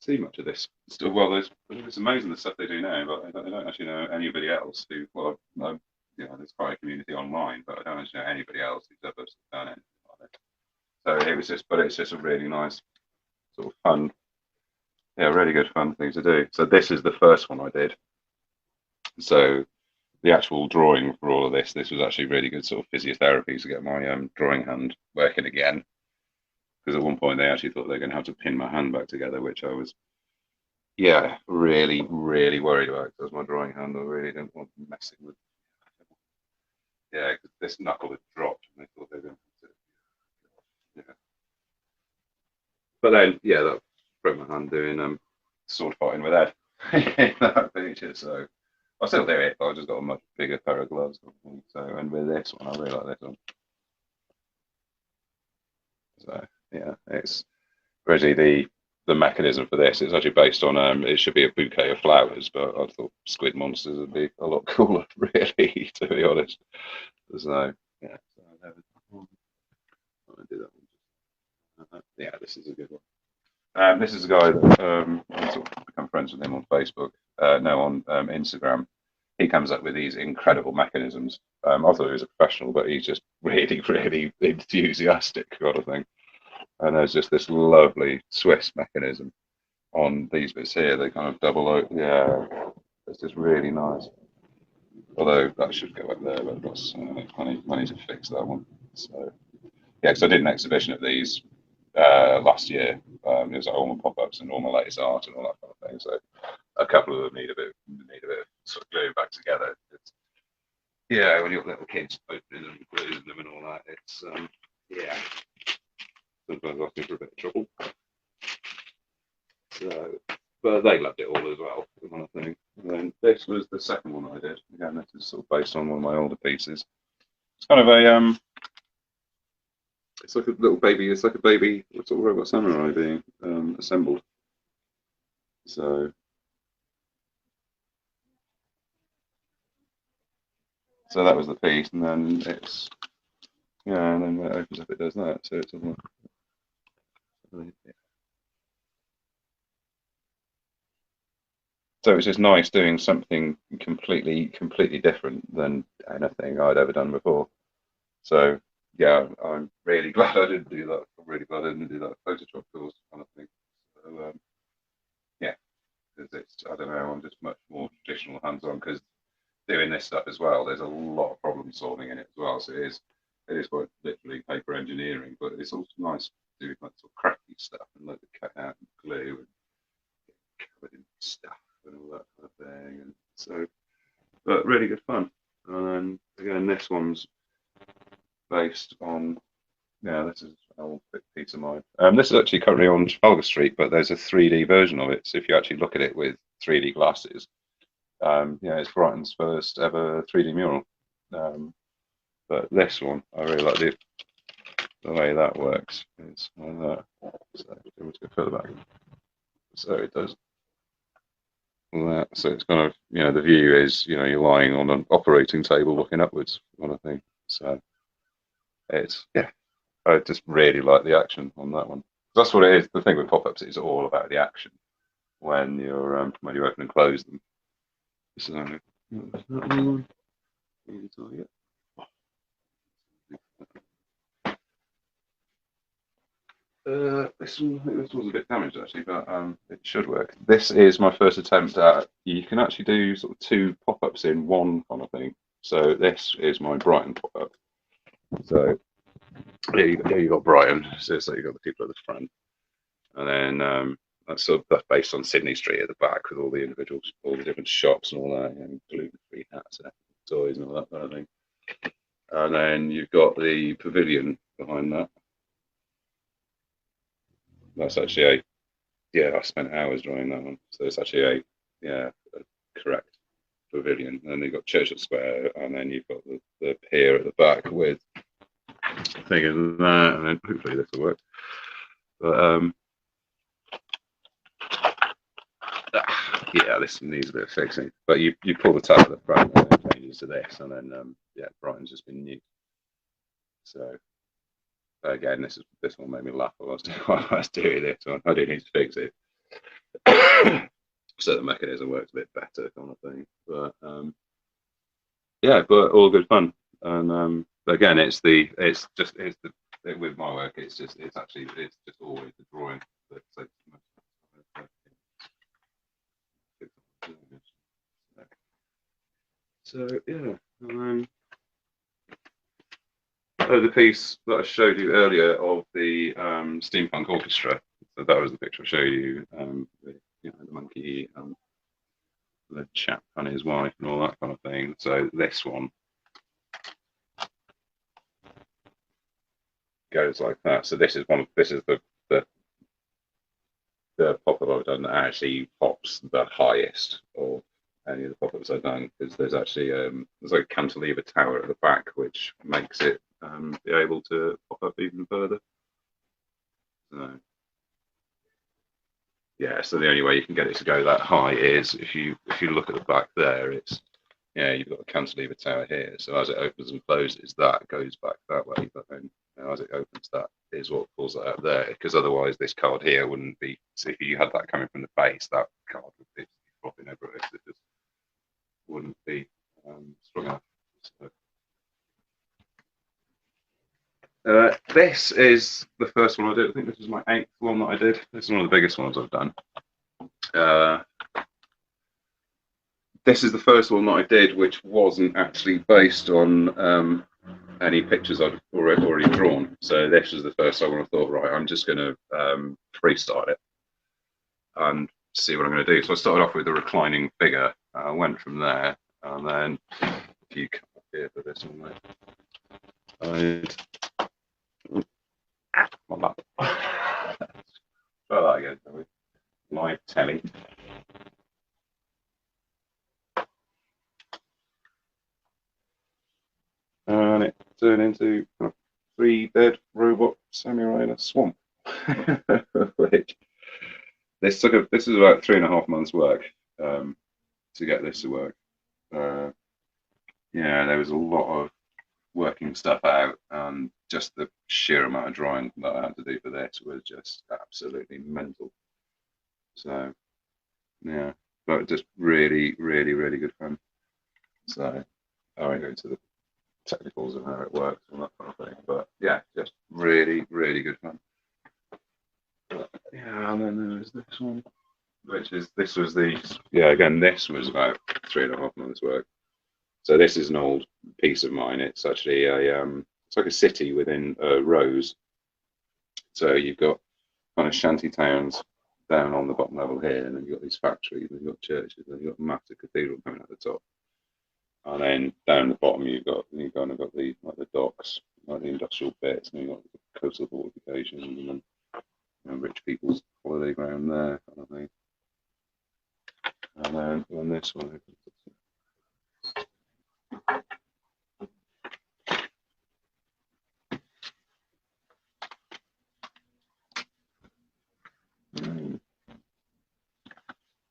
see much of this stuff. Well, it's amazing the stuff they do now, but I don't actually know anybody else who there's quite a community online, but I don't actually know anybody else who's ever done it. So it's just a really nice sort of fun, really good fun thing to do. So this is the first one I did. So the actual drawing for all of this was actually really good sort of physiotherapy to get my drawing hand working again. Because at one point they actually thought they were going to have to pin my hand back together, which I was, really, really worried about because my drawing hand. I really didn't want messing with. Yeah, because this knuckle had dropped, and they thought they were going to. Yeah. But then, that broke my hand doing sword fighting with Ed in that picture. So I still do it, but I just got a much bigger pair of gloves. So, and with this one, I really like this one. So yeah, it's originally the mechanism for this is actually based on it should be a bouquet of flowers, but I thought squid monsters would be a lot cooler, really, to be honest. So yeah, so I do that one. Yeah, this is a good one. This is a guy that I sort of become friends with him on Facebook. No, on Instagram. He comes up with these incredible mechanisms. I thought he was a professional, but he's just really, really enthusiastic kind of thing. And there's just this lovely Swiss mechanism on these bits here. They kind of double out. Yeah, it's just really nice. Although that should go up there, but that's money to fix that one. So yeah, because I did an exhibition of these last year. It was like all my pop-ups and all my latest art and all that kind of thing. So a couple of them need a bit of sort of gluing back together. When you've got little kids opening them, gluing them, and all that, it's sometimes asking for a bit of trouble. So, but they loved it all as well, kind of thing. And then this was the second one I did. Again, this is sort of based on one of my older pieces. It's kind of a it's like a little baby. It's like a baby sort of robot samurai being assembled. So that was the piece, and then it's and then when it opens up, it does that. So it's all So it's just nice doing something completely different than anything I'd ever done before. So yeah, I'm really glad I didn't do that. I'm really glad I didn't do that Photoshop course kind of thing. So yeah, because it's I don't know, I'm just much more traditional hands-on because doing this stuff as well, there's a lot of problem solving in it as well. So it is quite literally paper engineering, but it's also nice to do like sort of crafty stuff and like the cut out and glue and covered in stuff and all that kind of thing. And so, but really good fun. And then again, this one's based on, yeah, this is an old piece of mine. This is actually currently on Trafalgar Street, but there's a 3D version of it. So if you actually look at it with 3D glasses, yeah, it's Brighton's first ever 3D mural. But this one, I really like the way that works. It's like that. So let's go further back. So it does that. So it's kind of, you know, the view is, you know, you're lying on an operating table looking upwards kind of thing. So it's, yeah, I just really like the action on that one. That's what it is. The thing with pop-ups is all about the action when you open and close them. So that one. This one, I think this was a bit damaged actually, but it should work. This is my first attempt at. You can actually do sort of two pop-ups in one kind of thing. So this is my Brighton pop-up. So there you got Brighton. So you got the people at the front, and then that's based on Sydney Street at the back with all the individuals, all the different shops and all that, and gluten-free hats, and toys, and all that kind of thing. And then you've got the pavilion behind that. That's actually I spent hours drawing that one. So it's actually a correct pavilion. And then you've got Churchill Square, and then you've got the pier at the back with thing in that, and then hopefully this will work. But yeah, this needs a bit of fixing. But you pull the tab at the front and it changes to this, and then yeah, Brighton's just been new. So again, this one made me laugh while I was doing this one. I do need to fix it. So the mechanism works a bit better, kind of thing. But yeah, but all good fun. And again, with my work, it's just always the drawing that takes the most. So yeah, the piece that I showed you earlier of the steampunk orchestra. So that was the picture I showed you. The monkey, the chap and his wife, and all that kind of thing. So this one goes like that. So this is the pop-up I've done that actually pops the highest of any of the pop-ups I've done, because there's actually there's like a cantilever tower at the back which makes it be able to pop up even further. So yeah, so the only way you can get it to go that high is if you look at the back there, it's you've got a cantilever tower here. So as it opens and closes, that goes back that way. But then as it opens, that is what pulls that out there. Because otherwise, this card here wouldn't be. So if you had that coming from the base, that card would be flopping over it. It just wouldn't be strong enough. So, this is the first one I did. I think this is my 8th one that I did. This is one of the biggest ones I've done. This is the first one that I did, which wasn't actually based on any pictures I'd already drawn. So this was the first time when I thought, right, I'm just going to freestyle it and see what I'm going to do. So I started off with a reclining figure. I went from there, and then if you come up here for this one, try that again, shall we? Live telly. And it turned into 3 dead robot samurai in a swamp. Which this is about 3.5 months work to get this to work. Yeah, there was a lot of working stuff out, and just the sheer amount of drawing that I had to do for this was just absolutely mental. So yeah, but just really, really, really good fun. So I won't go into the technicals of how it works and that kind of thing, but yeah, just really, really good fun. But, yeah, and then there was this one, this was about 3.5 months work. So this is an old piece of mine. It's actually it's like a city within a rose. So you've got kind of shanty towns down on the bottom level here, and then you've got these factories, and you've got churches, and you've got a massive cathedral coming out the top. And then down the bottom you've kind of got the docks, like the industrial bits, and you've got the coastal fortifications, and then rich people's holiday ground there, kind of thing. And then this one.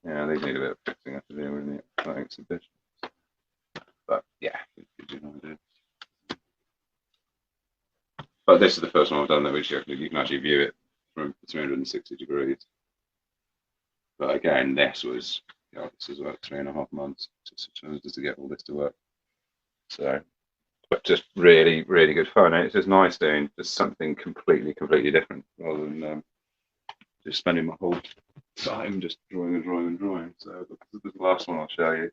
Yeah, these need a bit of fixing up to do in the exhibition. But yeah, it gives you an idea. But this is the first one I've done that which you can actually view it from 360 degrees. But again, this was about 3.5 months just to get all this to work. So, but just really, really good fun. And it's just nice doing just something completely different rather than just spending my whole time just drawing and drawing and drawing. So the last one I'll show you.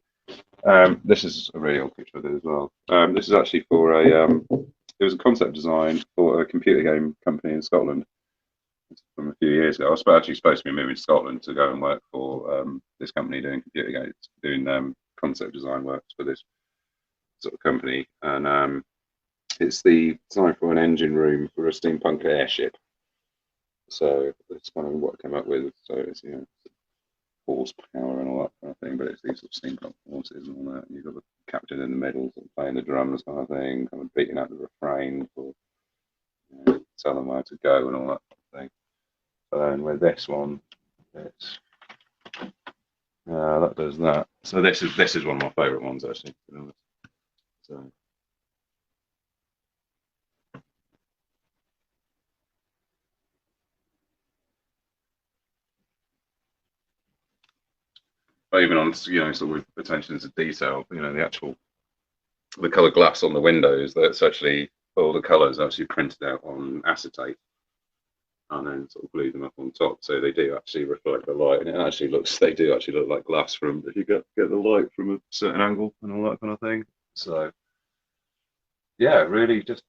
This is a really old picture I did as well. This is actually for it was a concept design for a computer game company in Scotland from a few years ago. I was actually supposed to be moving to Scotland to go and work for this company doing computer games, doing concept design works for this sort of company. And it's the design for an engine room for a steampunk airship. So that's kind of what I came up with. So it's horsepower and all that kind of thing, but it's these sort of steampunk horses and all that. You've got the captain in the middle sort of playing the drums kind of thing, kind of beating out the refrain for tell them where to go and all that kind of thing. And with this one, it's that does that. So this is one of my favourite ones actually. So. Even on sort of attention to detail, the coloured glass on the windows, that's actually all the colours actually printed out on acetate and then sort of glued them up on top, so they do actually reflect the light, and they do actually look like glass from if you get the light from a certain angle and all that kind of thing. So yeah, really good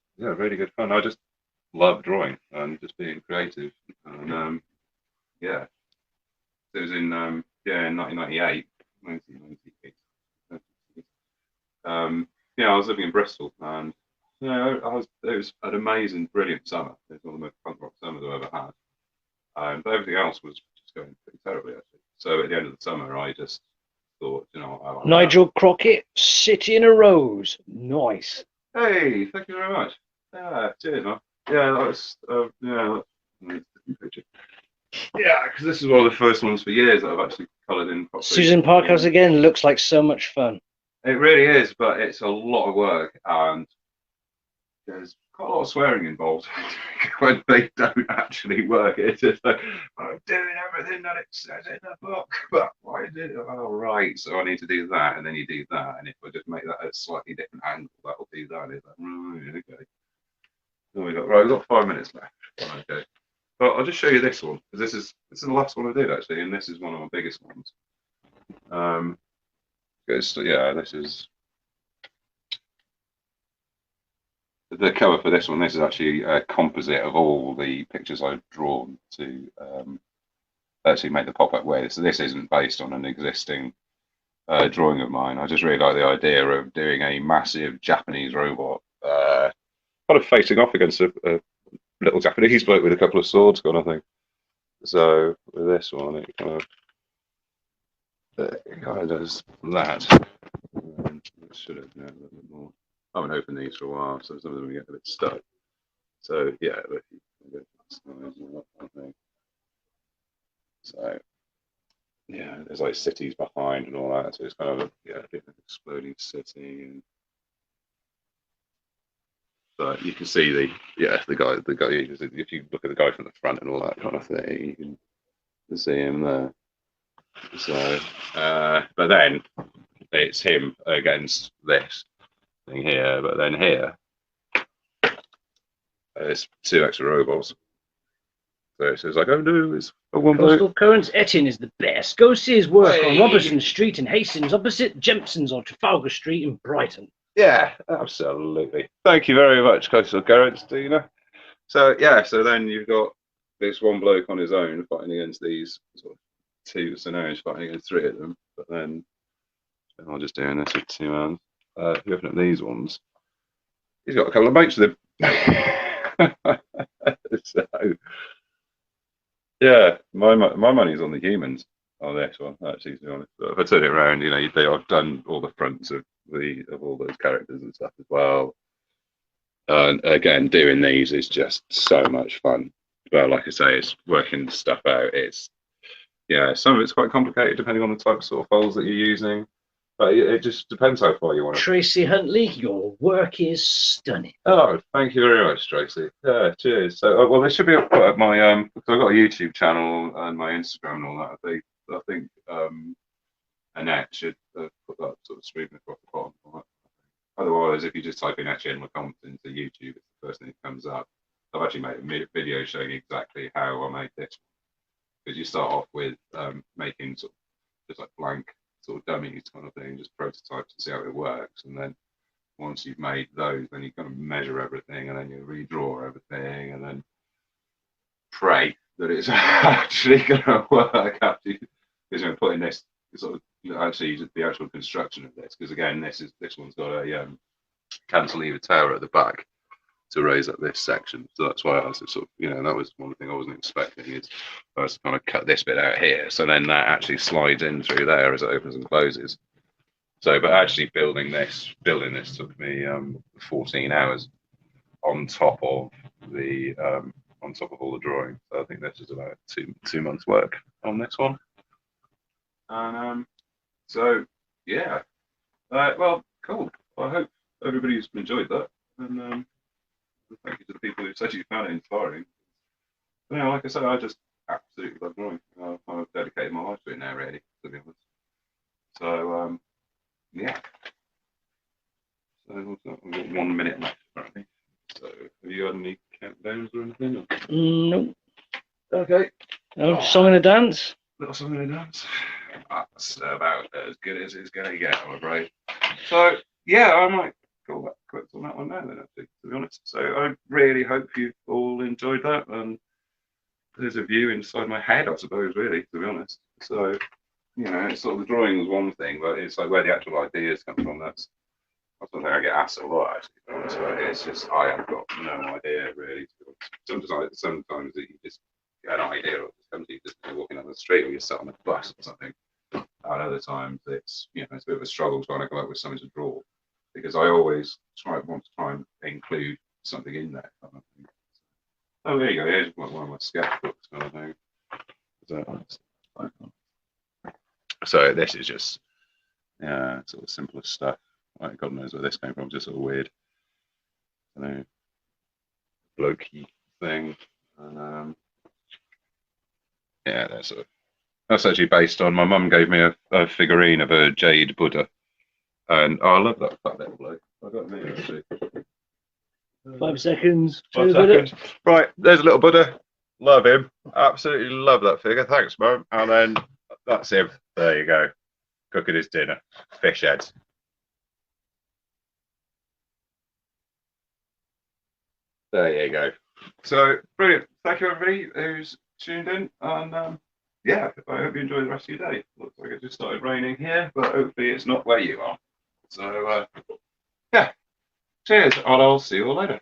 fun. I just love drawing and just being creative, and yeah, it was in 1998. I was living in Bristol, and it was an amazing, brilliant summer. It was one of the most punk rock summers I've ever had. But everything else was just going pretty terribly, actually. So at the end of the summer, I just thought, Nigel Crockett, City in a Rose. Nice. Hey, thank you very much. Yeah, cheers, man. Yeah, that was picture. Yeah, because this is one of the first ones for years that I've actually coloured in properly. Susan Parkhouse again looks like so much fun. It really is, but it's a lot of work, and there's quite a lot of swearing involved when they don't actually work. It's just like, I'm doing everything that it says in the book, but why did it? Oh, right, so I need to do that, and then you do that, and if I just make that at a slightly different angle, that'll do that. It's like, right, okay. We've got 5 minutes left. Okay. But I'll just show you this one, because this is the last one I did, actually, and this is one of my biggest ones. This is the cover for this one. This is actually a composite of all the pictures I've drawn to actually make the pop-up with. So this isn't based on an existing drawing of mine. I just really like the idea of doing a massive Japanese robot kind of facing off against a little Japanese bloke with a couple of swords kind of thing. So with this one, it kind of does that. Should have known a little bit more. I haven't opened these for a while, so some of them get a bit stuck. So yeah, so yeah, there's like cities behind and all that. So it's kind of a bit of an exploding city, and but you can see the guy. If you look at the guy from the front and all that kind of thing, you can see him there. So, but then it's him against this thing here. But then here, there's 2 extra robots. So it says like, oh no, it's a one bloke. Coastal Currents Etienne is the best. Go see his work on Robertson Street in Hastings, opposite Jempson's on Trafalgar Street in Brighton. Yeah, absolutely. Thank you very much, Coastal Currents, Dina. So yeah, so then you've got this one bloke on his own fighting against these sort of two, so now he's fighting against three of them. But then I'm just doing this with two hands. Looking at these ones, he's got a couple of mates with him. So yeah, my money's on the humans on this one, actually, to be honest. But if I turn it around, you know, I've done all the fronts of all those characters and stuff as well. And again, doing these is just so much fun. But like I say, it's working stuff out. It's some of it's quite complicated depending on the type of sort of files that you're using. But it just depends how far you want to. Tracy Huntley, your work is stunning. Oh, thank you very much, Tracy. Yeah, cheers. So, well, they should be up at my because I've got a YouTube channel and my Instagram and all that. I think Annette should put that sort of smoothing across the bottom. Otherwise, if you just type in Etienne LeCompte into YouTube, it's the first thing that comes up. I've actually made a video showing exactly how I made this. Because you start off with making sort of just like blank sort of dummies kind of thing, just prototypes to see how it works, and then once you've made those, then you kind of measure everything, and then you redraw everything, and then pray that it's actually going to work after you put in this sort of actually the actual construction of this. Because again, this one's got a cantilever tower at the back to raise up this section, so that's why I was sort of, that was one thing I wasn't expecting, is I was kind of cut this bit out here, so then that actually slides in through there as it opens and closes. So, but actually building this took me 14 hours on top of all the drawing. So I think this is about two months work on this one. And so yeah, well, cool. I hope everybody's enjoyed that, and thank you to the people who said you found it inspiring. But, like I said, I just absolutely love drawing. I've dedicated my life to it now, really, to be honest. So yeah. So we've got 1 minute left, apparently. So have you got any countdowns or anything? Or? Nope. Okay. No, song and a dance. Little song and a dance. That's about as good as it's going to get, I'm afraid. So yeah, I might call that quits on that one now, then, actually, to be honest. So I really hope you all enjoyed that, and there's a view inside my head, I suppose, really, to be honest. So it's sort of the drawing was one thing, but it's like where the actual ideas come from. That's something I get asked a lot, actually. So it's just I have got no idea, really. Sometimes you just get an idea, or just comes to you just walking down the street, or you're sat on a bus or something. And other times it's it's a bit of a struggle trying to come up with something to draw, because I always want to try and include something in there. Kind of thing. Oh, there you go. Here's one of my sketchbooks kind of thing. So this is just sort of simplest stuff. Like, God knows where this came from. Just sort of weird, blokey thing. And that's actually based on, my mum gave me a figurine of a jade Buddha, and I love that little bloke. I got me actually. 5 seconds. 5 seconds. Right, there's a little Buddha. Love him. Absolutely love that figure. Thanks, Mum. And then that's him. There you go. Cooking his dinner. Fish heads. There you go. So brilliant. Thank you, everybody who's tuned in. And I hope you enjoy the rest of your day. Looks like it just started raining here, but hopefully it's not where you are. So yeah. Cheers, and I'll see you all later.